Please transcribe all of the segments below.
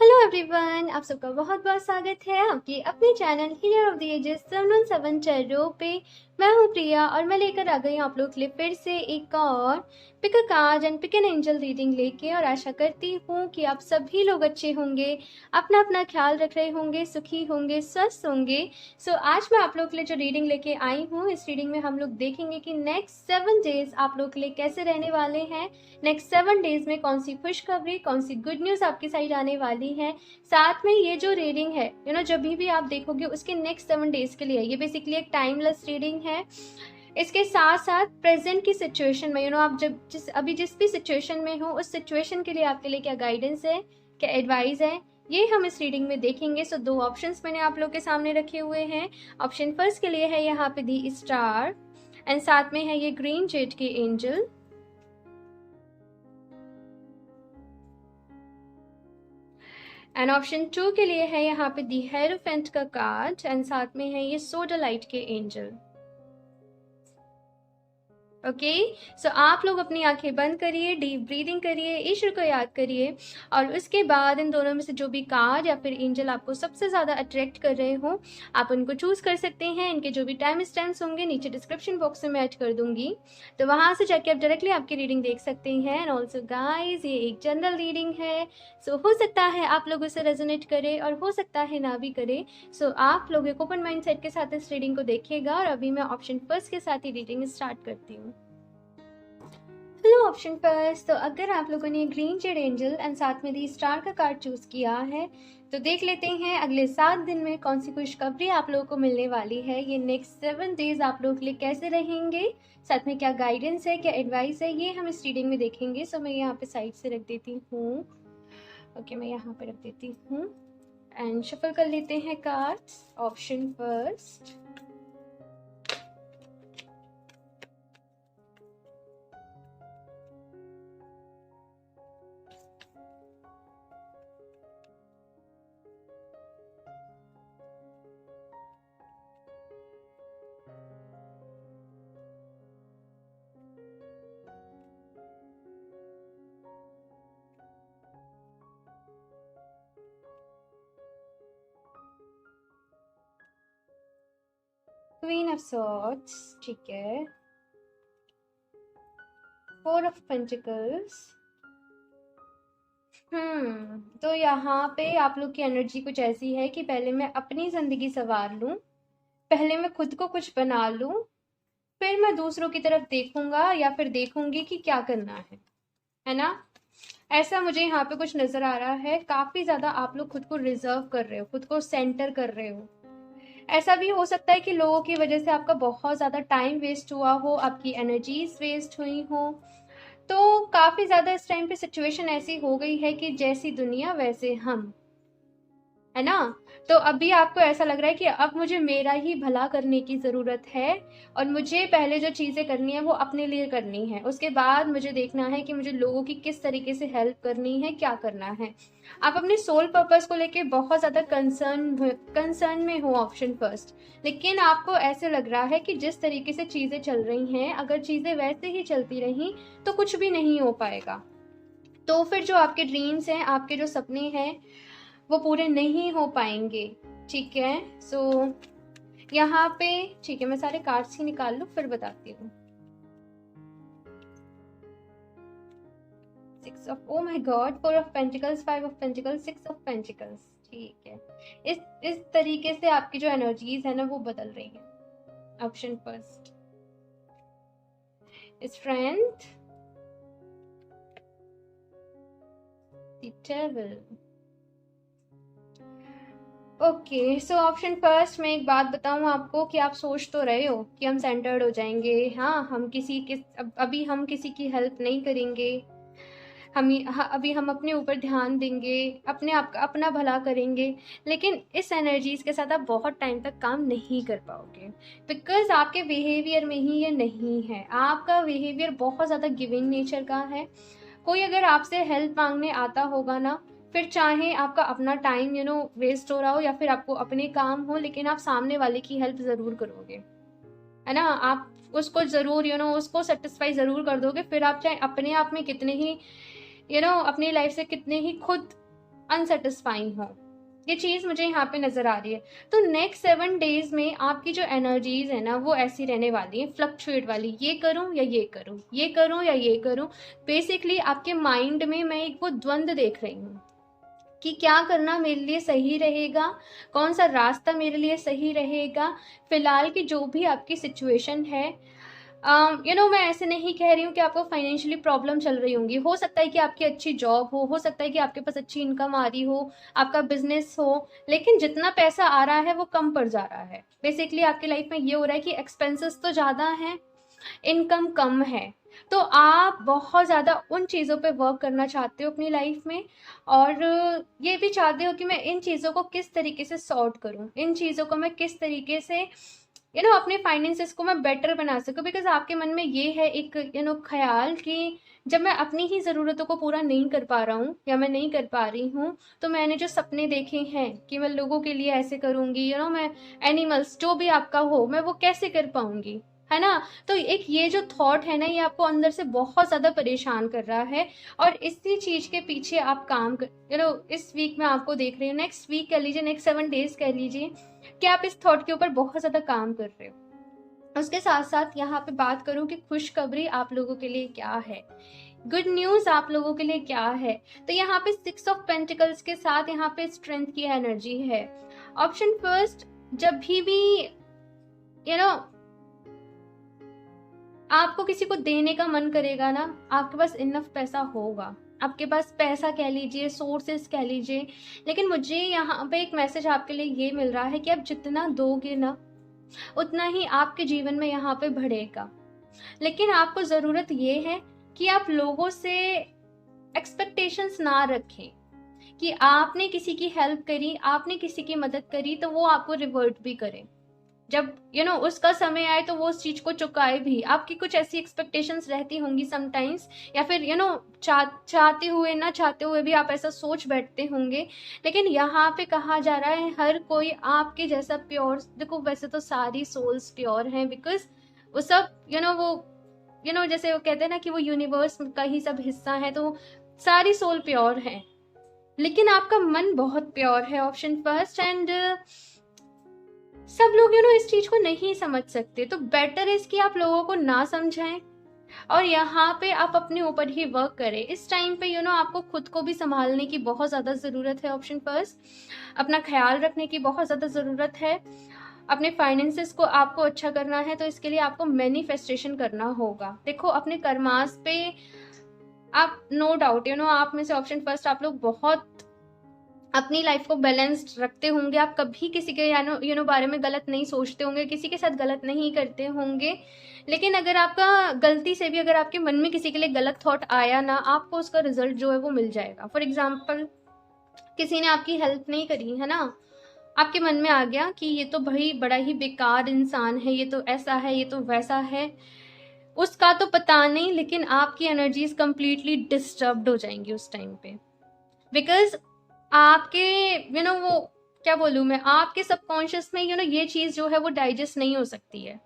Hello everyone, आप सबका बहुत बहुत स्वागत है आपके अपने channel healer of the ages 717 चैरो पे। मैं हूं प्रिया और मैं लेकर आ गई हूं आप लोग के लिए फिर से एक और pick a card and pick an angel reading लेके। और आशा करती हूं कि आप सभी लोग अच्छे होंगे, अपना अपना ख्याल रख रहे होंगे, सुखी होंगे, स्वस्थ होंगे। सो आज मैं आप लोग के लिए जो रीडिंग लेके आई हूँ, इस रीडिंग में हम लोग देखेंगे कि नेक्स्ट 7 डेज आप लोग के लिए कैसे रहने वाले हैं। नेक्स्ट 7 डेज में कौन सी खुशखबरी, कौन सी गुड न्यूज़ आपकी साइड आने वाली है। साथ में ये जो रीडिंग है जब भी आप देखोगे उसके नेक्स्ट 7 डेज के लिए, ये बेसिकली एक टाइमलेस रीडिंग है। इसके साथ साथ प्रेजेंट की सिचुएशन में आप जब जिस भी सिचुएशन में हो, उस सिचुएशन के लिए आपके लिए क्या गाइडेंस है, क्या एडवाइस है, ये हम इस रीडिंग में देखेंगे। सो दो ऑप्शंस मैंने आप लोग के सामने रखे हुए हैं। ऑप्शन फर्स्ट के लिए है यहाँ पे दी स्टार एंड साथ में है ये ग्रीन जेड के एंजल। एंड ऑप्शन 2 के लिए है यहाँ पे दी हेरोफेंट का कार्ड एंड साथ में है ये सोडालाइट के एंजल। ओके, सो आप लोग अपनी आंखें बंद करिए, डीप ब्रीदिंग करिए, ईश्वर को याद करिए और उसके बाद इन दोनों में से जो भी कार्ड या फिर एंजल आपको सबसे ज़्यादा अट्रैक्ट कर रहे हो, आप उनको चूज़ कर सकते हैं। इनके जो भी टाइम स्टैम्प्स होंगे नीचे डिस्क्रिप्शन बॉक्स में मैं ऐड कर दूंगी, तो वहाँ से जाके आप डायरेक्टली आपकी रीडिंग देख सकते हैं। एंड ऑल्सो गाइज, ये एक जनरल रीडिंग है, सो हो सकता है आप लोग उसे रेजोनेट करें और हो सकता है ना भी करें। सो आप लोग एक ओपन माइंड सेट के साथ इस रीडिंग को देखिएगा और अभी मैं ऑप्शन फर्स्ट के साथ ही रीडिंग स्टार्ट करती हूँ। हेलो ऑप्शन फर्स्ट, तो अगर आप लोगों ने ग्रीन जेड एंजल एंड साथ में दी स्टार का कार्ड चूज किया है, तो देख लेते हैं अगले 7 दिन में कौन सी खुशखबरी आप लोगों को मिलने वाली है। ये नेक्स्ट 7 डेज आप लोगों के लिए कैसे रहेंगे, साथ में क्या गाइडेंस है, क्या एडवाइस है, ये हम इस रीडिंग में देखेंगे। सो मैं यहाँ पे साइड से रख देती हूँ। ओके, मैं यहाँ पे रख देती हूँ एंड शफल कर लेते हैं cards. Option first, queen of swords, ठीक है, 4 ऑफ पेंटिकल्स। तो यहाँ पे आप लोग की एनर्जी कुछ ऐसी है कि पहले मैं अपनी जिंदगी संवार लूं, पहले मैं खुद को कुछ बना लूं, फिर मैं दूसरों की तरफ देखूंगा या फिर देखूंगी कि क्या करना है ना। ऐसा मुझे यहाँ पे कुछ नजर आ रहा है। काफी ज्यादा आप लोग खुद को रिजर्व कर रहे हो, खुद को सेंटर कर रहे हो। ऐसा भी हो सकता है कि लोगों की वजह से आपका बहुत ज्यादा टाइम वेस्ट हुआ हो, आपकी एनर्जीज वेस्ट हुई हो। तो काफी ज्यादा इस टाइम पे सिचुएशन ऐसी हो गई है कि जैसी दुनिया वैसे हम, है ना। तो अभी आपको ऐसा लग रहा है कि अब मुझे मेरा ही भला करने की ज़रूरत है और मुझे पहले जो चीज़ें करनी है वो अपने लिए करनी है, उसके बाद मुझे देखना है कि मुझे लोगों की किस तरीके से हेल्प करनी है, क्या करना है। आप अपने सोल पर्पस को लेके बहुत ज़्यादा कंसर्न में हो, ऑप्शन फर्स्ट। लेकिन आपको ऐसे लग रहा है कि जिस तरीके से चीज़ें चल रही हैं, अगर चीज़ें वैसे ही चलती रहीं तो कुछ भी नहीं हो पाएगा। तो फिर जो आपके ड्रीम्स हैं, आपके जो सपने हैं, वो पूरे नहीं हो पाएंगे। ठीक है, सो यहाँ पे, ठीक है, मैं सारे कार्ड्स ही निकाल लूँ फिर बताती हूँ। 6 of, oh my God, 4 of pentacles, 5 of pentacles, 6 of pentacles. ठीक है, इस तरीके से आपकी जो एनर्जीज है ना वो बदल रही है। Option first, strength, the devil. Okay, so option first में एक बात बताऊं आपको कि आप सोच तो रहे हो कि हम सेंटर्ड हो जाएंगे, हाँ, हम अभी हम किसी की हेल्प नहीं करेंगे, अभी हम अपने ऊपर ध्यान देंगे, अपने आप का अपना भला करेंगे। लेकिन इस एनर्जीज के साथ आप बहुत टाइम तक काम नहीं कर पाओगे, बिकॉज आपके बिहेवियर में ही ये नहीं है। आपका बिहेवियर बहुत ज़्यादा गिविंग नेचर का है। कोई अगर आपसे हेल्प मांगने आता होगा ना, फिर चाहे आपका अपना टाइम वेस्ट हो रहा हो या फिर आपको अपने काम हो, लेकिन आप सामने वाले की हेल्प ज़रूर करोगे, है ना। आप उसको ज़रूर उसको सेटिस्फाई ज़रूर कर दोगे। फिर आप चाहे अपने आप में कितने ही अपनी लाइफ से कितने ही खुद अनसेटिस्फाइंग हो। ये चीज़ मुझे यहाँ पे नज़र आ रही है। तो नेक्स्ट 7 डेज़ में आपकी जो एनर्जीज़ है ना वो ऐसी रहने वाली है, फ्लक्चुएट वाली, ये करूँ या ये करूँ, ये करूँ या ये करूँ। बेसिकली आपके माइंड में मैं एक वो द्वंद्व देख रही हूँ कि क्या करना मेरे लिए सही रहेगा, कौन सा रास्ता मेरे लिए सही रहेगा। फिलहाल की जो भी आपकी सिचुएशन है, मैं ऐसे नहीं कह रही हूँ कि आपको फाइनेंशियली प्रॉब्लम चल रही होंगी। हो सकता है कि आपकी अच्छी जॉब हो सकता है कि आपके पास अच्छी इनकम आ रही हो, आपका बिजनेस हो, लेकिन जितना पैसा आ रहा है वो कम पड़ जा रहा है। बेसिकली आपकी लाइफ में ये हो रहा है कि एक्सपेंसेस तो ज़्यादा हैं, इनकम कम है। तो आप बहुत ज़्यादा उन चीज़ों पे वर्क करना चाहते हो अपनी लाइफ में, और ये भी चाहते हो कि मैं इन चीज़ों को किस तरीके से सॉर्ट करूं, इन चीज़ों को मैं किस तरीके से अपने फाइनेंसेस को मैं बेटर बना सकूं। बिकॉज आपके मन में ये है एक ख्याल कि जब मैं अपनी ही ज़रूरतों को पूरा नहीं कर पा रहा हूँ या मैं नहीं कर पा रही हूँ, तो मैंने जो सपने देखे हैं कि मैं लोगों के लिए ऐसे करूँगी, मैं एनिमल्स जो भी आपका हो, मैं वो कैसे कर पाऊँगी, है ना। तो एक ये जो थॉट है ना, ये आपको अंदर से बहुत ज़्यादा परेशान कर रहा है, और इसी चीज़ के पीछे आप काम कर इस वीक में आपको देख रही हूँ, नेक्स्ट वीक कह लीजिए, नेक्स्ट 7 डेज कह लीजिए, कि आप इस थॉट के ऊपर बहुत ज़्यादा काम कर रहे हो। उसके साथ साथ यहाँ पे बात करूँ कि खुशखबरी आप लोगों के लिए क्या है, गुड न्यूज़ आप लोगों के लिए क्या है, तो यहाँ पे 6 ऑफ पेंटिकल्स के साथ यहाँ पे स्ट्रेंथ की एनर्जी है। ऑप्शन फर्स्ट, जब भी आपको किसी को देने का मन करेगा ना, आपके पास इनफ पैसा होगा, आपके पास पैसा कह लीजिए, सोर्सेस कह लीजिए। लेकिन मुझे यहाँ पे एक मैसेज आपके लिए ये मिल रहा है कि आप जितना दोगे ना, उतना ही आपके जीवन में यहाँ पे बढ़ेगा। लेकिन आपको ज़रूरत ये है कि आप लोगों से एक्सपेक्टेशंस ना रखें कि आपने किसी की हेल्प करी, आपने किसी की मदद करी तो वो आपको रिवर्ट भी करे। जब उसका समय आए तो वो उस चीज को चुकाए भी। आपकी कुछ ऐसी एक्सपेक्टेशंस रहती होंगी समटाइम्स, या फिर चाहते हुए ना चाहते हुए भी आप ऐसा सोच बैठते होंगे। लेकिन यहाँ पे कहा जा रहा है हर कोई आपके जैसा प्योर, देखो वैसे तो सारी सोल्स प्योर हैं, बिकॉज वो सब वो जैसे वो कहते हैं ना कि वो यूनिवर्स का ही सब हिस्सा है, तो सारी सोल प्योर है। लेकिन आपका मन बहुत प्योर है, ऑप्शन फर्स्ट। एंड सब लोग इस चीज को नहीं समझ सकते, तो बेटर है कि आप लोगों को ना समझाएं और यहाँ पे आप अपने ऊपर ही वर्क करें। इस टाइम पे आपको खुद को भी संभालने की बहुत ज्यादा जरूरत है, ऑप्शन फर्स्ट। अपना ख्याल रखने की बहुत ज्यादा जरूरत है। अपने फाइनेंसेस को आपको अच्छा करना है, तो इसके लिए आपको मैनिफेस्टेशन करना होगा। देखो अपने कर्मास पे आप, नो डाउट आप में से ऑप्शन फर्स्ट आप लोग बहुत अपनी लाइफ को बैलेंस्ड रखते होंगे। आप कभी किसी के बारे में गलत नहीं सोचते होंगे, किसी के साथ गलत नहीं करते होंगे। लेकिन अगर आपका गलती से भी अगर आपके मन में किसी के लिए गलत थॉट आया ना, आपको उसका रिजल्ट जो है वो मिल जाएगा। फॉर एग्जाम्पल, किसी ने आपकी हेल्प नहीं करी है ना, आपके मन में आ गया कि ये तो भाई बड़ा ही बेकार इंसान है, ये तो ऐसा है, ये तो वैसा है, उसका तो पता नहीं, लेकिन आपकी एनर्जीज कंप्लीटली डिस्टर्ब्ड हो जाएंगी उस टाइम पे। बिकॉज आपके वो क्या बोलूँ मैं, आपके सबकॉन्शियस में ये चीज़ जो है वो डाइजेस्ट नहीं हो सकती है।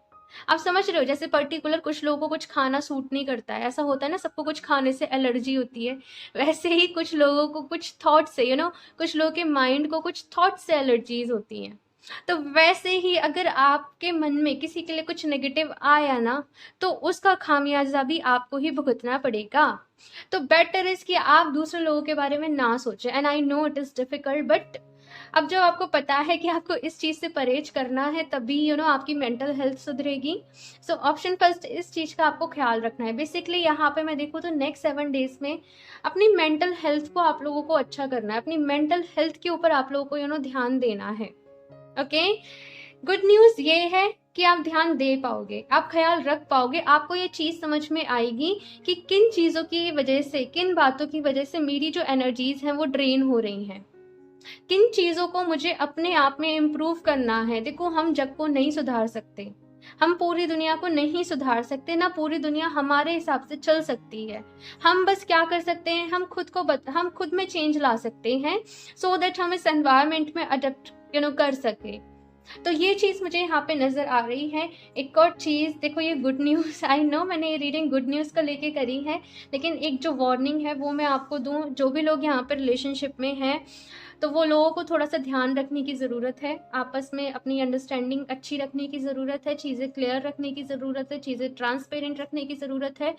आप समझ रहे हो, जैसे पर्टिकुलर कुछ लोगों को कुछ खाना सूट नहीं करता है, ऐसा होता है ना, सबको कुछ खाने से एलर्जी होती है। वैसे ही कुछ लोगों को कुछ थॉट से कुछ लोगों के माइंड को कुछ थॉट से एलर्जीज होती हैं। तो वैसे ही अगर आपके मन में किसी के लिए कुछ नेगेटिव आया ना, तो उसका खामियाजा भी आपको ही भुगतना पड़ेगा। तो बेटर इज कि आप दूसरे लोगों के बारे में ना सोचें। And I know it is difficult, but अब जब आपको पता है कि आपको इस चीज से परहेज करना है, तभी आपकी मेंटल हेल्थ सुधरेगी। सो ऑप्शन फर्स्ट, इस चीज का आपको ख्याल रखना है। बेसिकली यहाँ पे मैं देखूँ तो नेक्स्ट 7 डेज में अपनी मेंटल हेल्थ को आप लोगों को अच्छा करना है, अपनी मेंटल हेल्थ के ऊपर आप लोगों को ध्यान देना है। ओके, गुड न्यूज ये है कि आप ध्यान दे पाओगे, आप ख्याल रख पाओगे। आपको ये चीज समझ में आएगी कि किन चीजों की वजह से, किन बातों की वजह से मेरी जो एनर्जीज हैं वो ड्रेन हो रही हैं, किन चीजों को मुझे अपने आप में इम्प्रूव करना है। देखो हम जग को नहीं सुधार सकते, हम पूरी दुनिया को नहीं सुधार सकते, ना पूरी दुनिया हमारे हिसाब से चल सकती है। हम बस क्या कर सकते हैं, हम खुद में चेंज ला सकते हैं, सो दैट हम इस एनवायरमेंट में अडेप्ट कर सके। तो ये चीज़ मुझे यहाँ पे नज़र आ रही है। एक और चीज़ देखो, ये गुड न्यूज़, आई नो मैंने ये रीडिंग गुड न्यूज़ को लेके करी है, लेकिन एक जो वार्निंग है वो मैं आपको दूँ, जो भी लोग यहाँ पर रिलेशनशिप में हैं तो वो लोगों को थोड़ा सा ध्यान रखने की ज़रूरत है, आपस में अपनी अंडरस्टैंडिंग अच्छी रखने की ज़रूरत है, चीज़ें क्लियर रखने की ज़रूरत है, चीज़ें ट्रांसपेरेंट रखने की ज़रूरत है,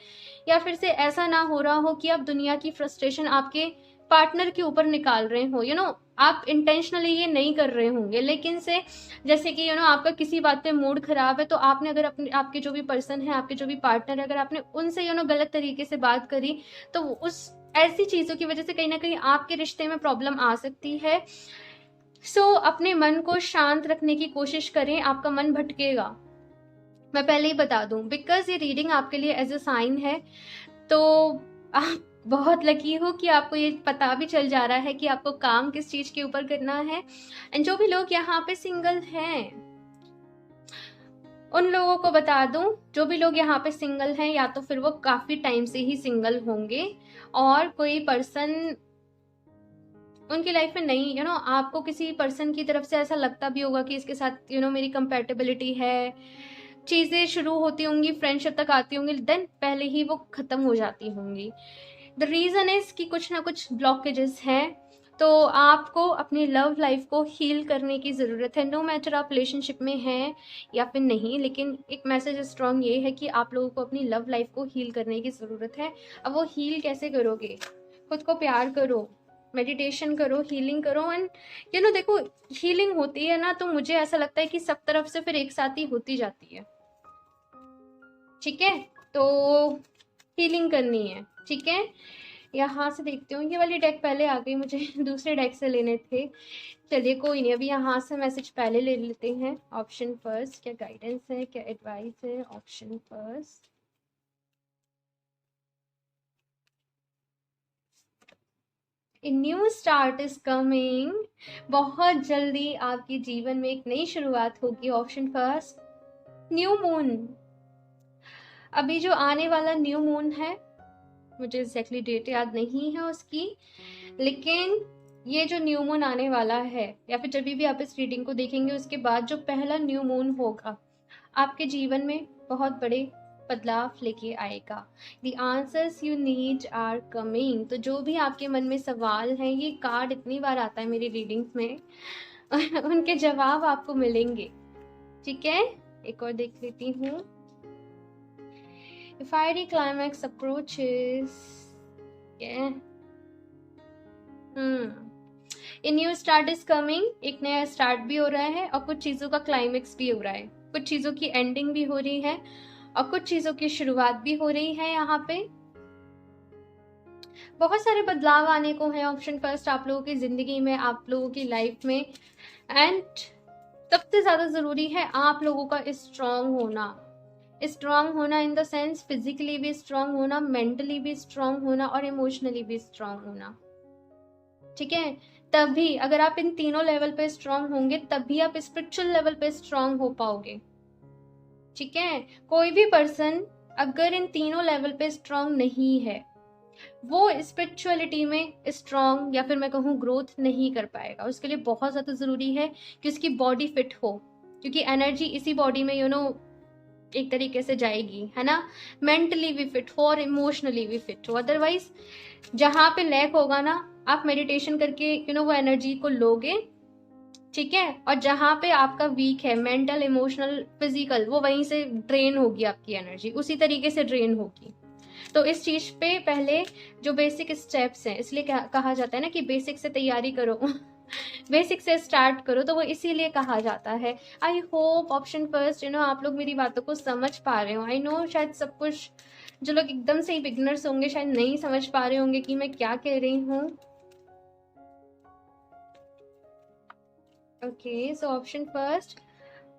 या फिर से ऐसा ना हो रहा हो कि आप दुनिया की फ्रस्ट्रेशन आपके पार्टनर के ऊपर निकाल रहे हो। आप इंटेंशनली ये नहीं कर रहे होंगे, लेकिन से जैसे कि आपका किसी बात पे मूड खराब है, तो आपने अगर अपने आपके जो भी पर्सन है, आपके जो भी पार्टनर है, अगर आपने उनसे गलत तरीके से बात करी, तो उस ऐसी चीज़ों की वजह से कहीं ना कहीं आपके रिश्ते में प्रॉब्लम आ सकती है। अपने मन को शांत रखने की कोशिश करें, आपका मन भटकेगा, मैं पहले ही बता दूं, बिकॉज ये रीडिंग आपके लिए एज अ साइन है। तो आप बहुत लकी हो कि आपको ये पता भी चल जा रहा है कि आपको काम किस चीज के ऊपर करना है। एंड जो भी लोग यहाँ पे सिंगल हैं, उन लोगों को बता दूं, जो भी लोग यहाँ पे सिंगल हैं, या तो फिर वो काफी टाइम से ही सिंगल होंगे और कोई पर्सन उनकी लाइफ में नहीं, आपको किसी पर्सन की तरफ से ऐसा लगता भी होगा कि इसके साथ मेरी कंपेटेबिलिटी है, चीजें शुरू होती होंगी, फ्रेंडशिप तक आती होंगी, देन पहले ही वो खत्म हो जाती होंगी। द रीजन इज कि कुछ ना कुछ ब्लॉकेजेस हैं। तो आपको अपनी लव लाइफ को हील करने की ज़रूरत है, नो मैटर आप रिलेशनशिप में हैं या फिर नहीं, लेकिन एक मैसेज स्ट्रॉन्ग ये है कि आप लोगों को अपनी लव लाइफ को हील करने की ज़रूरत है। अब वो हील कैसे करोगे? खुद को प्यार करो, मेडिटेशन करो, हीलिंग करो। एंड देखो, हीलिंग होती है ना, तो मुझे ऐसा लगता है कि सब तरफ से फिर एक साथ ही होती जाती है। ठीक है, तो हीलिंग करनी है, ठीक है। यहाँ से देखती हूँ, ये वाली डेक पहले आ गई, मुझे दूसरे डेक से लेने थे। चलिए कोई नहीं, अभी यहाँ से मैसेज पहले ले लेते हैं। ऑप्शन फर्स्ट, क्या गाइडेंस है, क्या एडवाइस है? Option first, a new start is coming. बहुत जल्दी आपके जीवन में एक नई शुरुआत होगी। Option first, new moon. अभी जो आने वाला न्यू मून है, मुझे एग्जैक्टली डेट याद नहीं है उसकी, लेकिन ये जो न्यू मून आने वाला है, या फिर जब भी आप इस रीडिंग को देखेंगे उसके बाद जो पहला न्यू मून होगा, आपके जीवन में बहुत बड़े बदलाव लेके आएगा। The answers you need are coming. तो जो भी आपके मन में सवाल हैं, ये कार्ड इतनी बार आता है मेरी रीडिंग्स में उनके जवाब आपको मिलेंगे, ठीक है। एक और देख लेती हूँ। Fiery climax approaches, yeah. A new start is coming। एक नया स्टार्ट भी हो रहा है और कुछ चीजों का क्लाइमेक्स भी हो रहा है, कुछ चीजों की एंडिंग भी हो रही है और कुछ चीजों की शुरुआत भी हो रही है। यहाँ पे बहुत सारे बदलाव आने को है। ऑप्शन फर्स्ट, आप लोगों की जिंदगी में, आप लोगों की लाइफ में। एंड सबसे ज्यादा जरूरी है आप लोगों का स्ट्रांग होना इन द सेंस फिजिकली भी स्ट्रांग होना, मेंटली भी स्ट्रांग होना और इमोशनली भी स्ट्रांग होना, ठीक है। तभी अगर आप इन तीनों लेवल पे स्ट्रांग होंगे, तभी आप स्पिरिचुअल लेवल पे स्ट्रांग हो पाओगे, ठीक है। कोई भी पर्सन अगर इन तीनों लेवल पे स्ट्रांग नहीं है, वो स्पिरिचुअलिटी में स्ट्रांग या फिर मैं कहूँ ग्रोथ नहीं कर पाएगा। उसके लिए बहुत ज्यादा जरूरी है कि उसकी बॉडी फिट हो, क्योंकि एनर्जी इसी बॉडी में एक तरीके से जाएगी, है ना। मेंटली भी फिट हो और इमोशनली भी फिट हो। अदरवाइज जहां पे लैक होगा ना, आप मेडिटेशन करके वो एनर्जी को लोगे, ठीक है। और जहां पे आपका वीक है, मेंटल, इमोशनल, फिजिकल, वो वहीं से ड्रेन होगी, आपकी एनर्जी उसी तरीके से ड्रेन होगी। तो इस चीज पे पहले जो बेसिक स्टेप्स हैं, इसलिए कहा जाता है ना कि बेसिक से तैयारी करो बेसिक से स्टार्ट करो, तो वो इसीलिए कहा जाता है। आई होप ऑप्शन फर्स्ट आप लोग मेरी बातों को समझ पा रहे हो। आई नो शायद सब कुछ, जो लोग एकदम से ही बिगनर्स होंगे शायद नहीं समझ पा रहे होंगे कि मैं क्या कह रही हूँ। ओके, सो ऑप्शन फर्स्ट,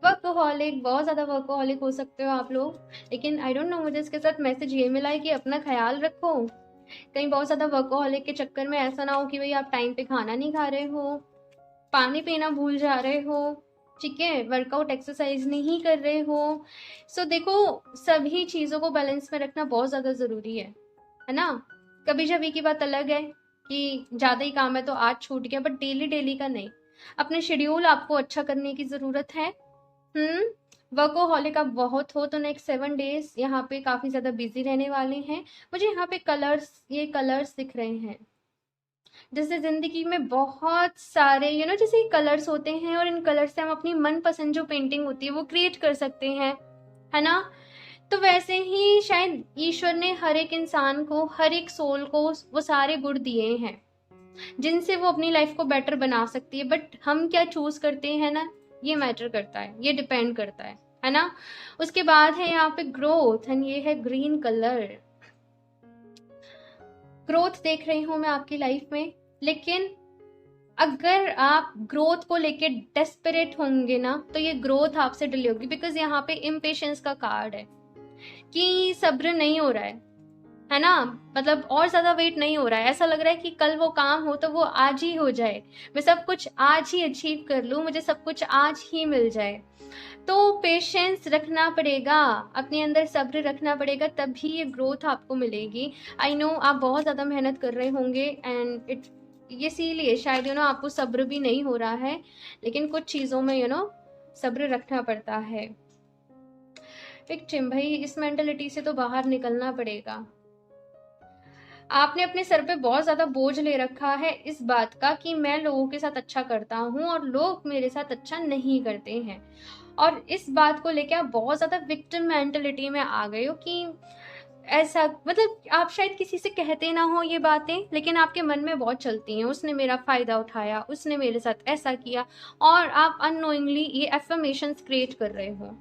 वर्कहोलिक। बहुत ज्यादा वर्कहोलिक हो सकते हो आप लोग, लेकिन आई डोंट नो, मुझे इसके साथ मैसेज ये मिला है कि अपना ख्याल रखो। कहीं बहुत ज्यादा वर्कहोलिक के चक्कर में ऐसा ना हो कि भाई आप टाइम पे खाना नहीं खा रहे हो, पानी पीना भूल जा रहे हो, ठीक है, वर्कआउट एक्सरसाइज नहीं कर रहे हो। सो देखो, सभी चीजों को बैलेंस में रखना बहुत ज्यादा जरूरी है ना। कभी जभी की बात अलग है कि ज्यादा ही काम है तो आज छूट गया, बट डेली डेली का नहीं। अपने शेड्यूल आपको अच्छा करने की ज़रूरत है। वर्कोहॉलिक आप बहुत हो तो नेक्स्ट 7 डेज़ यहाँ पे काफ़ी ज़्यादा बिज़ी रहने वाले हैं। मुझे यहाँ पे ये कलर्स दिख रहे हैं। जैसे ज़िंदगी में बहुत सारे जैसे कलर्स होते हैं और इन कलर से हम अपनी मनपसंद जो पेंटिंग होती है वो क्रिएट कर सकते हैं, है ना? तो वैसे ही शायद ईश्वर ने हर एक इंसान को, हर एक सोल को वो सारे गुण दिए हैं जिनसे वो अपनी लाइफ को बेटर बना सकती है। बट हम क्या चूज करते हैं ना, ये मैटर करता है, ये डिपेंड करता है ना? उसके बाद है यहाँ पे ग्रोथ, एंड ये है ग्रीन कलर। ग्रोथ देख रही हूं मैं आपकी लाइफ में, लेकिन अगर आप ग्रोथ को लेके डेस्परेट होंगे ना तो ये ग्रोथ आपसे डिले होगी, बिकॉज यहाँ पे इम्पेशंस का कार्ड है कि सब्र नहीं हो रहा है ना? मतलब और ज्यादा वेट नहीं हो रहा है, ऐसा लग रहा है कि कल वो काम हो तो वो आज ही हो जाए, मैं सब कुछ आज ही अचीव कर लूं, मुझे सब कुछ आज ही मिल जाए। तो पेशेंस रखना पड़ेगा, अपने अंदर सब्र रखना पड़ेगा, तभी ये ग्रोथ आपको मिलेगी। आई नो आप बहुत ज़्यादा मेहनत कर रहे होंगे एंड ये इसीलिए शायद आपको सब्र भी नहीं हो रहा है, लेकिन कुछ चीज़ों में सब्र रखना पड़ता है। विक्टिम, भाई इस मेंटलिटी से तो बाहर निकलना पड़ेगा। आपने अपने सर पे बहुत ज्यादा बोझ ले रखा है इस बात का कि मैं लोगों के साथ अच्छा करता हूँ और लोग मेरे साथ अच्छा नहीं करते हैं, और इस बात को लेके आप बहुत ज्यादा विक्टिम मेंटलिटी में आ गए हो कि ऐसा, मतलब आप शायद किसी से कहते ना हो ये बातें, लेकिन आपके मन में बहुत चलती हैं, उसने मेरा फायदा उठाया, उसने मेरे साथ ऐसा किया, और आप अननोइंगली ये एफर्मेशंस क्रिएट कर रहे हो।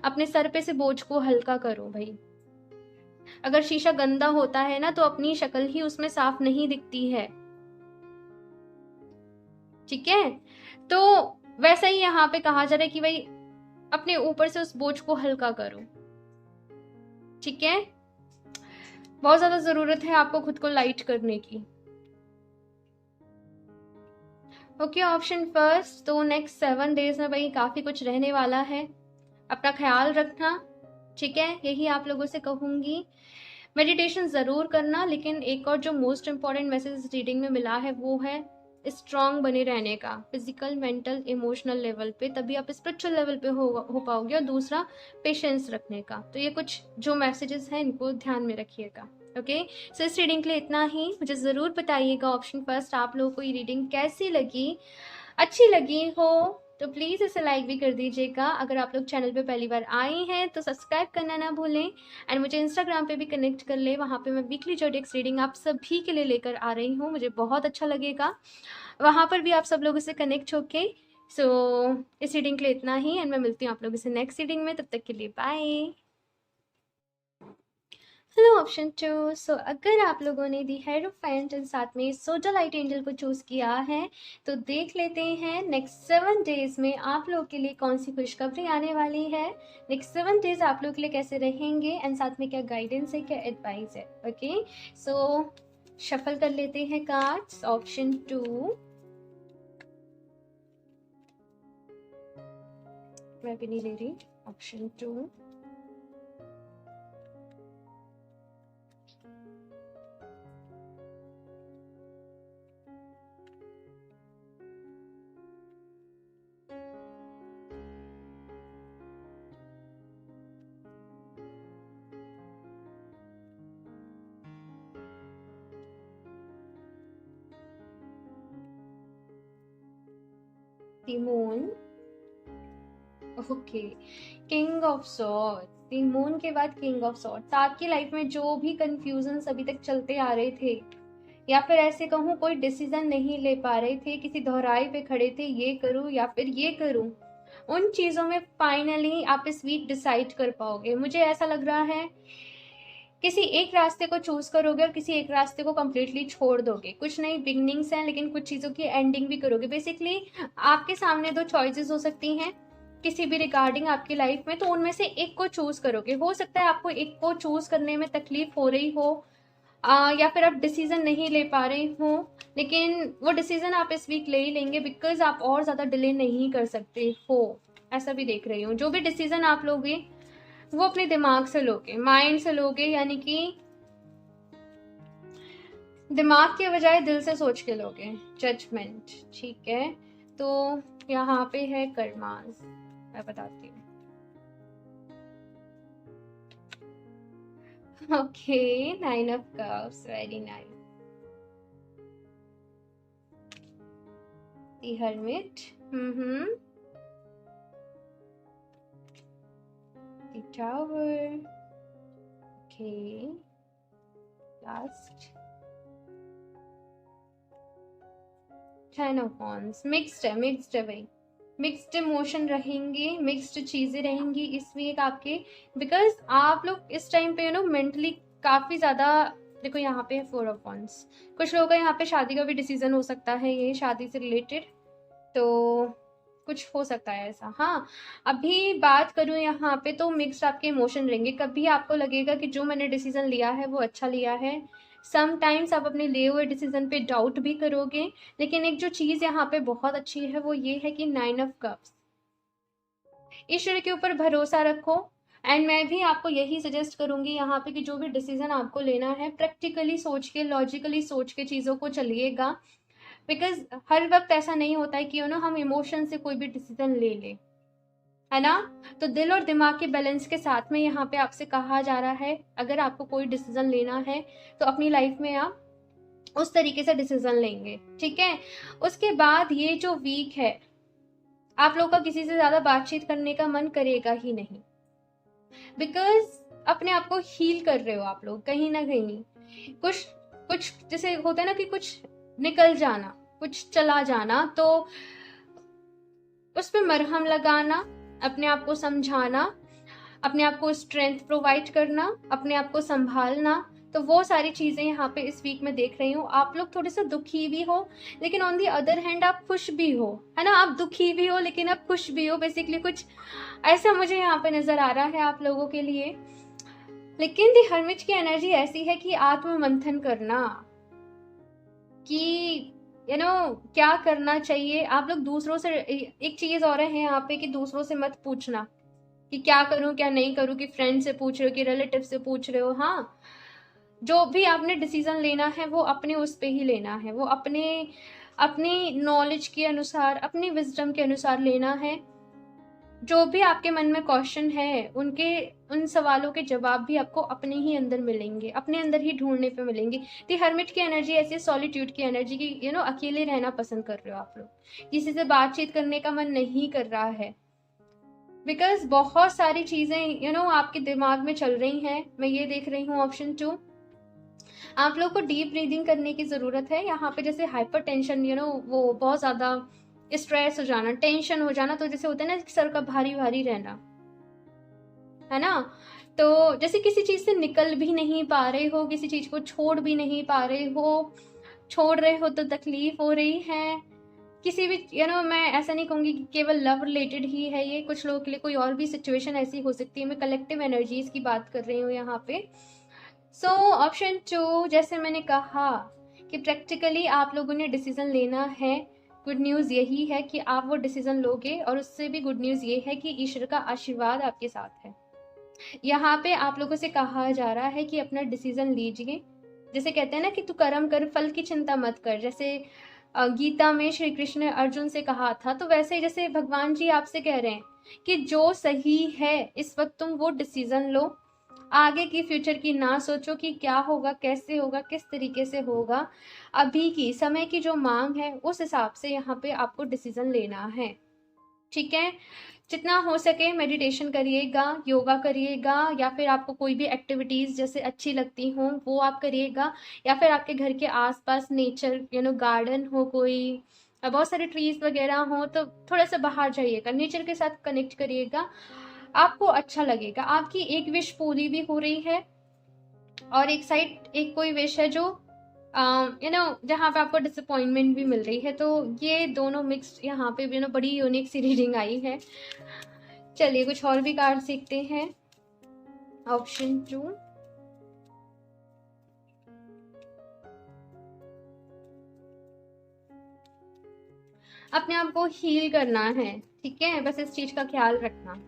अपने सर पे से बोझ को हल्का करो भाई। अगर शीशा गंदा होता है ना तो अपनी शक्ल ही उसमें साफ नहीं दिखती है, ठीक है? तो वैसा ही यहाँ पे कहा जा रहा है कि भाई अपने ऊपर से उस बोझ को हल्का करो, ठीक है? बहुत ज्यादा जरूरत है आपको खुद को लाइट करने की। ओके, ऑप्शन फर्स्ट, तो नेक्स्ट 7 डेज में भाई काफी कुछ रहने वाला है, अपना ख्याल रखना, ठीक है? यही आप लोगों से कहूंगी। मेडिटेशन ज़रूर करना, लेकिन एक और जो मोस्ट इम्पॉर्टेंट मैसेज रीडिंग में मिला है वो है स्ट्रांग बने रहने का, फिजिकल, मेंटल, इमोशनल लेवल पे, तभी आप स्पिरिचुअल लेवल पे हो पाओगे। और दूसरा पेशेंस रखने का। तो ये कुछ जो मैसेजेस हैं इनको ध्यान में रखिएगा। ओके, सो इस रीडिंग के लिए इतना ही। मुझे ज़रूर बताइएगा ऑप्शन फर्स्ट आप लोगों को ये रीडिंग कैसी लगी, अच्छी लगी हो तो प्लीज़ इसे लाइक भी कर दीजिएगा। अगर आप लोग चैनल पे पहली बार आए हैं तो सब्सक्राइब करना ना भूलें, एंड मुझे इंस्टाग्राम पे भी कनेक्ट कर ले, वहाँ पे मैं वीकली ज़ोडिएक्स रीडिंग आप सभी के लिए लेकर आ रही हूँ, मुझे बहुत अच्छा लगेगा वहाँ पर भी आप सब लोगों से कनेक्ट होके। सो इस रीडिंग के लिए इतना ही, एंड मैं मिलती हूँ आप लोगों से नेक्स्ट रीडिंग में, तब तक के लिए बाय। हेलो ऑप्शन 2, सो अगर आप लोगों ने दी हेरोफेंट एंड साथ में सोडालाइट एंजल को चूज किया है तो देख लेते हैं नेक्स्ट 7 डेज में आप लोग के लिए कौन सी खुशखबरी आने वाली है, नेक्स्ट 7 डेज आप लोग के लिए कैसे रहेंगे, एंड साथ में क्या गाइडेंस है, क्या एडवाइस है। ओके, सो शफल कर लेते हैं कार्ड्स। ऑप्शन 2, मैं भी नहीं ले रही। Option 2, the moon. Okay, king of swords, the moon के बाद किंग ऑफ सॉर्ड्स। आपकी लाइफ में जो भी कंफ्यूजन्स अभी तक चलते आ रहे थे, या फिर ऐसे कहूँ कोई डिसीजन नहीं ले पा रहे थे, किसी दोहराई पे खड़े थे, ये करूँ या फिर ये करूँ, उन चीज़ों में फाइनली आप इस वीक डिसाइड कर पाओगे। मुझे ऐसा लग रहा है किसी एक रास्ते को चूज करोगे और किसी एक रास्ते को कम्प्लीटली छोड़ दोगे। कुछ नई बिगनिंग्स हैं, लेकिन कुछ चीज़ों की एंडिंग भी करोगे। बेसिकली आपके सामने 2 चॉइसेस हो सकती हैं किसी भी रिगार्डिंग आपकी लाइफ में, तो उनमें से एक को चूज करोगे। हो सकता है आपको एक को चूज करने में तकलीफ हो रही हो, या फिर आप डिसीजन नहीं ले पा रहे हो, लेकिन वो डिसीजन आप इस वीक ले ही लेंगे, बिकॉज आप और ज़्यादा डिले नहीं कर सकते हो। ऐसा भी देख रही हूँ। जो भी डिसीजन आप लोगे वो अपने दिमाग से लोगे, माइंड से लोगे, यानी कि दिमाग के बजाय दिल से सोच के लोगे। जजमेंट, ठीक है? तो यहाँ पे है कर्मास, मैं बताती हूँ। Okay, 9 of cups, very nice. The hermit, the tower, okay, last 10 of wands. Mixed है भाई, मिक्स्ड इमोशन रहेंगे, मिक्स्ड चीजें रहेंगी इस वीक आपके, बिकॉज आप लोग इस टाइम पे मेंटली काफी ज्यादा, देखो यहाँ पे है 4 ऑफ वॉन्ड्स। कुछ लोगों का यहाँ पे शादी का भी डिसीजन हो सकता है, ये शादी से रिलेटेड, तो कुछ हो सकता है ऐसा। हाँ, अभी बात करूँ यहाँ पे तो मिक्स्ड आपके इमोशन रहेंगे। कभी आपको लगेगा कि जो मैंने डिसीजन लिया है वो अच्छा लिया है, समटाइम्स आप अपने लिए हुए डिसीजन पे डाउट भी करोगे, लेकिन एक जो चीज़ यहाँ पे बहुत अच्छी है वो ये है कि 9 ऑफ कप्स, ईश्वर के ऊपर भरोसा रखो। एंड मैं भी आपको यही सजेस्ट करूंगी यहाँ पे कि जो भी डिसीजन आपको लेना है प्रैक्टिकली सोच के, लॉजिकली सोच के चीज़ों को चलिएगा, बिकॉज हर वक्त ऐसा नहीं होता है कि हम इमोशन से कोई भी डिसीजन ले ले, है ना। तो दिल और दिमाग के बैलेंस के साथ में यहाँ पे आपसे कहा जा रहा है, अगर आपको कोई डिसीजन लेना है तो अपनी लाइफ में आप उस तरीके से डिसीजन लेंगे, ठीक है। उसके बाद ये जो वीक है, आप लोग का किसी से ज्यादा बातचीत करने का मन करेगा ही नहीं, बिकॉज अपने आप को हील कर रहे हो आप लोग कहीं ना कहीं। कुछ कुछ जैसे होता है ना कि कुछ निकल जाना, कुछ चला जाना, तो उस पर मरहम लगाना, अपने आप को समझाना, अपने आप को स्ट्रेंथ प्रोवाइड करना, अपने आप को संभालना, तो वो सारी चीजें यहाँ पे इस वीक में देख रही हूँ। आप लोग थोड़े से दुखी भी हो, लेकिन ऑन दी अदर हैंड आप खुश भी हो, है ना। आप दुखी भी हो लेकिन आप खुश भी हो, बेसिकली कुछ ऐसा मुझे यहाँ पे नजर आ रहा है आप लोगों के लिए। लेकिन दी हर्मिट की एनर्जी ऐसी है कि आत्म मंथन करना, कि क्या करना चाहिए आप लोग दूसरों से। एक चीज और है यहाँ पे कि दूसरों से मत पूछना कि क्या करूं क्या नहीं करूं, कि फ्रेंड से पूछ रहे हो कि रिलेटिव से पूछ रहे हो। हाँ, जो भी आपने डिसीजन लेना है वो अपने उस पे ही लेना है, वो अपने अपनी नॉलेज के अनुसार, अपनी विजडम के अनुसार लेना है। जो भी आपके मन में क्वेश्चन है उन सवालों के जवाब भी आपको अपने ही अंदर मिलेंगे, अपने अंदर ही ढूंढने पे मिलेंगे। दी हर्मिट की एनर्जी ऐसी है, सॉलिट्यूड की एनर्जी की, अकेले रहना पसंद कर रहे हो आप लोग, किसी से बातचीत करने का मन नहीं कर रहा है, बिकॉज बहुत सारी चीजें आपके दिमाग में चल रही हैं। मैं ये देख रही हूँ ऑप्शन 2, आप लोग को डीप ब्रीदिंग करने की जरूरत है यहाँ पे। जैसे हाइपर टेंशन, वो बहुत ज्यादा स्ट्रेस हो जाना, टेंशन हो जाना, तो जैसे होता है ना सर का भारी भारी रहना, है ना। तो जैसे किसी चीज से निकल भी नहीं पा रहे हो, किसी चीज को छोड़ भी नहीं पा रहे हो, छोड़ रहे हो तो तकलीफ हो रही है किसी भी, मैं ऐसा नहीं कहूंगी कि केवल लव रिलेटेड ही है ये, कुछ लोगों के लिए कोई और भी सिचुएशन ऐसी हो सकती है। मैं कलेक्टिव एनर्जीज की बात कर रही हूँ यहाँ पे। सो ऑप्शन 2, जैसे मैंने कहा कि प्रैक्टिकली आप लोगों ने डिसीजन लेना है। गुड न्यूज़ यही है कि आप वो डिसीजन लोगे, और उससे भी गुड न्यूज़ ये है कि ईश्वर का आशीर्वाद आपके साथ है। यहाँ पे आप लोगों से कहा जा रहा है कि अपना डिसीजन लीजिए। जैसे कहते हैं ना कि तू कर्म कर, फल की चिंता मत कर, जैसे गीता में श्री कृष्ण ने अर्जुन से कहा था, तो वैसे जैसे भगवान जी आपसे कह रहे हैं कि जो सही है इस वक्त तुम वो डिसीजन लो, आगे की फ्यूचर की ना सोचो कि क्या होगा, कैसे होगा, किस तरीके से होगा। अभी की समय की जो मांग है उस हिसाब से यहाँ पे आपको डिसीजन लेना है, ठीक है। जितना हो सके मेडिटेशन करिएगा, योगा करिएगा, या फिर आपको कोई भी एक्टिविटीज जैसे अच्छी लगती हो वो आप करिएगा, या फिर आपके घर के आसपास नेचर गार्डन हो कोई, बहुत सारे ट्रीज वगैरह हो, तो थोड़ा सा बाहर जाइएगा, नेचर के साथ कनेक्ट करिएगा, आपको अच्छा लगेगा। आपकी एक विश पूरी भी हो रही है, और एक साइड एक कोई विश है जो जहाँ पे आपको डिसअपॉइंटमेंट भी मिल रही है। तो ये दोनों मिक्स यहाँ पे बड़ी यूनिक सी रीडिंग आई है। चलिए कुछ और भी कार्ड सीखते हैं। ऑप्शन 2, अपने आप को हील करना है, ठीक है, बस इस चीज का ख्याल रखना।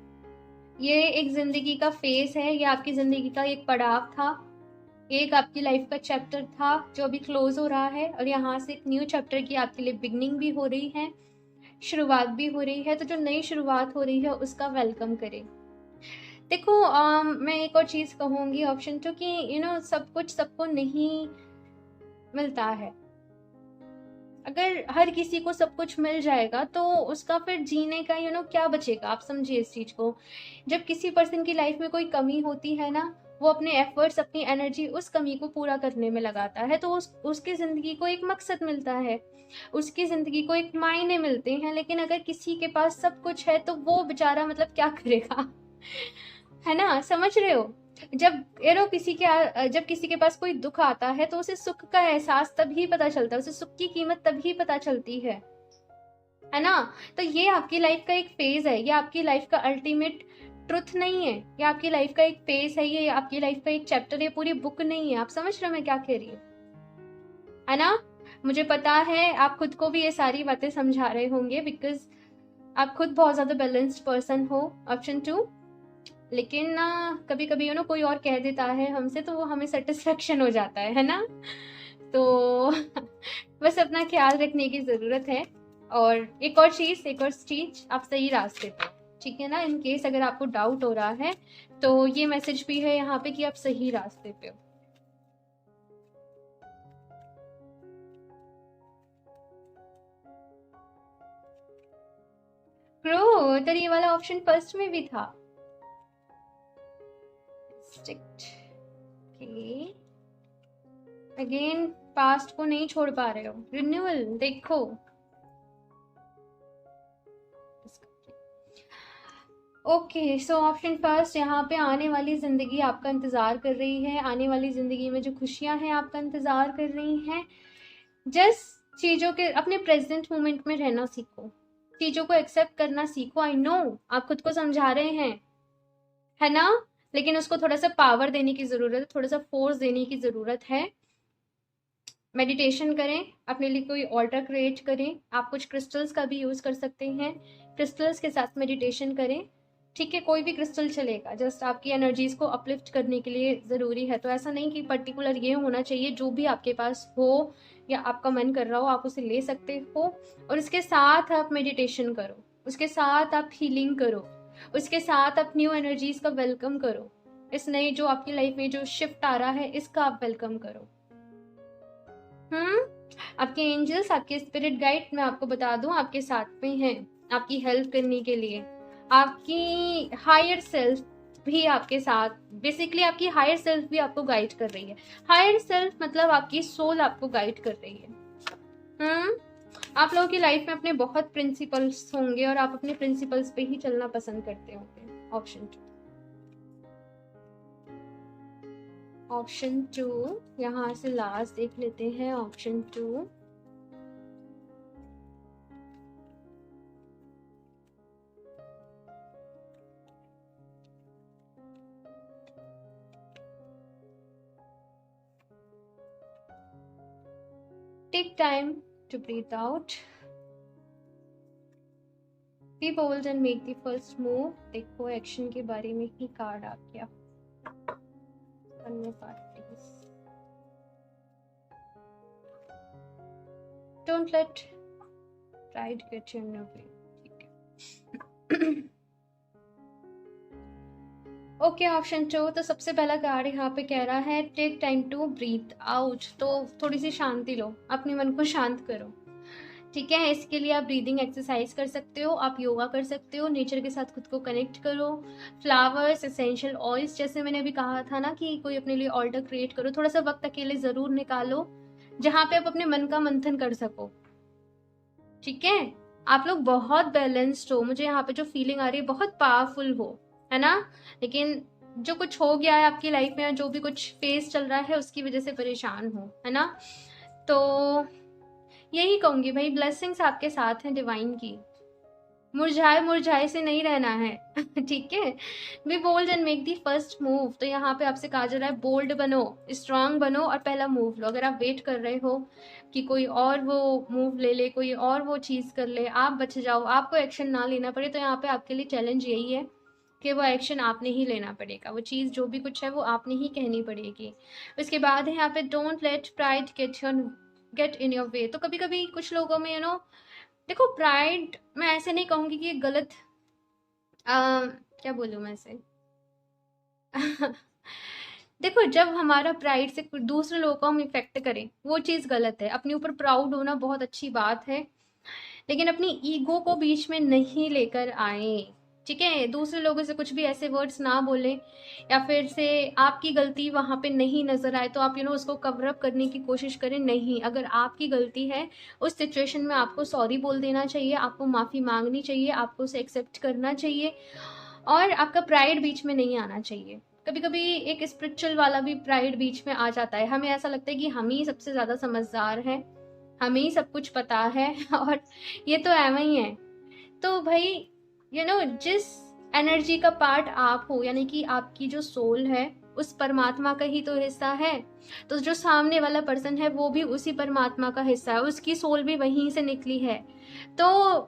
ये एक जिंदगी का फेज है, ये आपकी जिंदगी का एक पड़ाव था, एक आपकी लाइफ का चैप्टर था जो अभी क्लोज हो रहा है, और यहाँ से एक न्यू चैप्टर की आपके लिए बिगनिंग भी हो रही है। शुरुआत भी हो रही है, तो जो नई शुरुआत हो रही है उसका वेलकम करें। देखो मैं एक और चीज़ कहूँगी ऑप्शन 2 कि सब कुछ सबको नहीं मिलता है। अगर हर किसी को सब कुछ मिल जाएगा तो उसका फिर जीने का क्या बचेगा। आप समझिए इस चीज़ को। जब किसी पर्सन की लाइफ में कोई कमी होती है ना, वो अपने एफर्ट्स, अपनी एनर्जी उस कमी को पूरा करने में लगाता है, तो उसकी ज़िंदगी को एक मकसद मिलता है, उसकी ज़िंदगी को एक मायने मिलते हैं। लेकिन अगर किसी के पास सब कुछ है तो वो बेचारा मतलब क्या करेगा है ना, समझ रहे हो। जब किसी के पास कोई दुख आता है तो उसे सुख का एहसास तभी पता चलता है, उसे सुख की कीमत तभी पता चलती है ना। तो ये आपकी लाइफ का एक फेज है, ये आपकी लाइफ का अल्टीमेट ट्रुथ नहीं है, ये आपकी लाइफ का एक फेज है, ये आपकी लाइफ का एक चैप्टर, ये पूरी बुक नहीं है। आप समझ रहे हो मैं क्या कह रही हूँ, है ना। मुझे पता है आप खुद को भी ये सारी बातें समझा रहे होंगे, बिकॉज आप खुद बहुत ज्यादा बैलेंस्ड पर्सन हो, ऑप्शन 2। लेकिन ना कभी कभी कोई और कह देता है हमसे, तो वो हमें सेटिस्फेक्शन हो जाता है ना। तो बस अपना ख्याल रखने की ज़रूरत है। और एक और चीज़, आप सही रास्ते पे, ठीक है ना। इन केस अगर आपको डाउट हो रहा है तो ये मैसेज भी है यहाँ पे कि आप सही रास्ते पे हो। क्रो तो ये वाला ऑप्शन फर्स्ट में भी था। अगेन पास्ट को नहीं छोड़ पा रहे हो, रिन्यूअल देखो। ओके सो ऑप्शन फर्स्ट, यहाँ पे आने वाली ज़िंदगी आपका इंतज़ार कर रही है, आने वाली ज़िंदगी में जो खुशियाँ हैं आपका इंतज़ार कर रही हैं। जस्ट चीज़ों के अपने प्रेजेंट मोमेंट में रहना सीखो, चीज़ों को एक्सेप्ट करना सीखो। आई नो आप खुद को समझा रहे हैं, है ना, लेकिन उसको थोड़ा सा पावर देने की ज़रूरत है, थोड़ा सा फोर्स देने की ज़रूरत है। मेडिटेशन करें, अपने लिए कोई ऑल्टर क्रिएट करें। आप कुछ क्रिस्टल्स का भी यूज़ कर सकते हैं, क्रिस्टल्स के साथ मेडिटेशन करें, ठीक है। कोई भी क्रिस्टल चलेगा, जस्ट आपकी एनर्जीज को अपलिफ्ट करने के लिए ज़रूरी है। तो ऐसा नहीं कि पर्टिकुलर ये होना चाहिए, जो भी आपके पास हो या आपका मन कर रहा हो आप उसे ले सकते हो। और उसके साथ आप मेडिटेशन करो, उसके साथ आप हीलिंग करो, उसके साथ आप न्यू एनर्जीज का वेलकम करो। इस नए जो आपकी लाइफ में जो शिफ्ट आ रहा है इसका आप वेलकम करो। आपके एंजल्स, आपके स्पिरिट गाइड, मैं आपको बता दूं आपके साथ में हैं, आपकी हेल्प करने के लिए। आपकी हायर सेल्फ भी आपके साथ, बेसिकली आपकी हायर सेल्फ भी आपको गाइड कर रही है। हायर सेल्फ मतलब आपकी सोल आपको गाइड कर रही है। आप लोगों की लाइफ में अपने बहुत प्रिंसिपल्स होंगे और आप अपने प्रिंसिपल्स पे ही चलना पसंद करते होंगे। ऑप्शन 2 यहाँ से लास्ट देख लेते हैं। Option 2 take time to breathe out, be bold and make the first move. देखो एक्शन के बारे में ही कार्ड आ गया। Don't let pride get you in your way. ठीक है। ओके ऑप्शन 2, तो सबसे पहला कार्ड यहाँ पे कह रहा है take time to breathe out. तो थोड़ी सी शांति लो, अपने मन को शांत करो, ठीक है। इसके लिए आप ब्रीदिंग एक्सरसाइज कर सकते हो, आप योगा कर सकते हो, नेचर के साथ खुद को कनेक्ट करो, फ्लावर्स, एसेंशियल ऑयल्स, जैसे मैंने अभी कहा था ना कि कोई अपने लिए ऑल्टर क्रिएट करो। थोड़ा सा वक्त अकेले जरूर निकालो जहाँ पे आप अपने मन का मंथन कर सको, ठीक है। आप लोग बहुत बैलेंस्ड हो, मुझे यहाँ पे जो फीलिंग आ रही है बहुत पावरफुल हो, है ना। लेकिन जो कुछ हो गया है आपकी लाइफ में, जो भी कुछ फेस चल रहा है उसकी वजह से परेशान हो, है ना। तो यही कहूंगी भाई, ब्लेसिंग्स आपके साथ हैं डिवाइन की, मुरझाए मुरझाए से नहीं रहना है ठीक है। Be bold and make the first move. तो यहाँ पे आपसे कहा जा रहा है बोल्ड बनो, स्ट्रांग बनो और पहला मूव लो। अगर आप वेट कर रहे हो कि कोई और वो मूव ले ले, कोई और वो चीज़ कर ले, आप बच जाओ, आपको एक्शन ना लेना पड़े, तो यहाँ पे आपके लिए चैलेंज यही है कि वो एक्शन आपने ही लेना पड़ेगा, वो चीज़ जो भी कुछ है वो आपने ही कहनी पड़ेगी। उसके बाद है यहाँ पे don't let pride get in your way. तो कभी कभी कुछ लोगों में देखो प्राइड मैं ऐसे नहीं कहूँगी कि ये गलत क्या बोलूँ मैं इसे देखो जब हमारा प्राइड से दूसरे लोगों को हम इफेक्ट करें वो चीज़ गलत है। अपने ऊपर प्राउड होना बहुत अच्छी बात है, लेकिन अपनी ईगो को बीच में नहीं लेकर आए। ठीक है, दूसरे लोगों से कुछ भी ऐसे वर्ड्स ना बोले या फिर से आपकी गलती वहां पे नहीं नजर आए तो आप उसको कवर अप करने की कोशिश करें। नहीं, अगर आपकी गलती है उस सिचुएशन में आपको सॉरी बोल देना चाहिए, आपको माफी मांगनी चाहिए, आपको उसे एक्सेप्ट करना चाहिए और आपका प्राइड बीच में नहीं आना चाहिए। कभी कभी एक स्पिरिचुअल वाला भी प्राइड बीच में आ जाता है। हमें ऐसा लगता है कि हम ही सबसे ज्यादा समझदार हैं, हमें ही सब कुछ पता है और ये तो एवं ही है। तो भाई जिस एनर्जी का पार्ट आप हो, यानी कि आपकी जो सोल है उस परमात्मा का ही तो हिस्सा है। तो जो सामने वाला पर्सन है वो भी उसी परमात्मा का हिस्सा है, उसकी सोल भी वहीं से निकली है। तो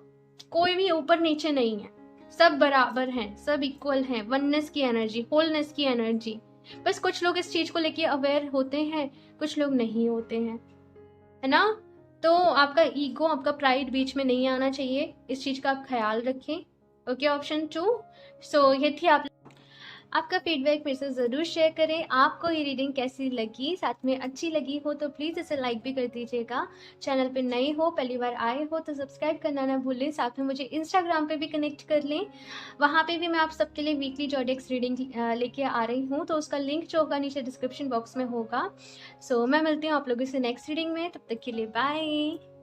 कोई भी ऊपर नीचे नहीं है, सब बराबर हैं, सब इक्वल हैं। वननेस की एनर्जी, होलनेस की एनर्जी। बस कुछ लोग इस चीज को लेके अवेयर होते हैं, कुछ लोग नहीं होते हैं, है ना। तो आपका ईगो, आपका प्राइड बीच में नहीं आना चाहिए, इस चीज का आप ख्याल रखें। Okay, option 2। सो ये थी आपका फीडबैक मेरे से ज़रूर शेयर करें। आपको ये रीडिंग कैसी लगी, साथ में अच्छी लगी हो तो प्लीज़ इसे लाइक भी कर दीजिएगा। चैनल पे नए हो, पहली बार आए हो तो सब्सक्राइब करना ना भूलें। साथ में मुझे इंस्टाग्राम पे भी कनेक्ट कर लें, वहाँ पे भी मैं आप सबके लिए वीकली जॉडेक्स रीडिंग लेके आ रही हूँ, तो उसका लिंक जो होगा नीचे डिस्क्रिप्शन बॉक्स में होगा। सो मैं मिलती हूँ आप लोगों से नेक्स्ट रीडिंग में, तब तक के लिए बाय।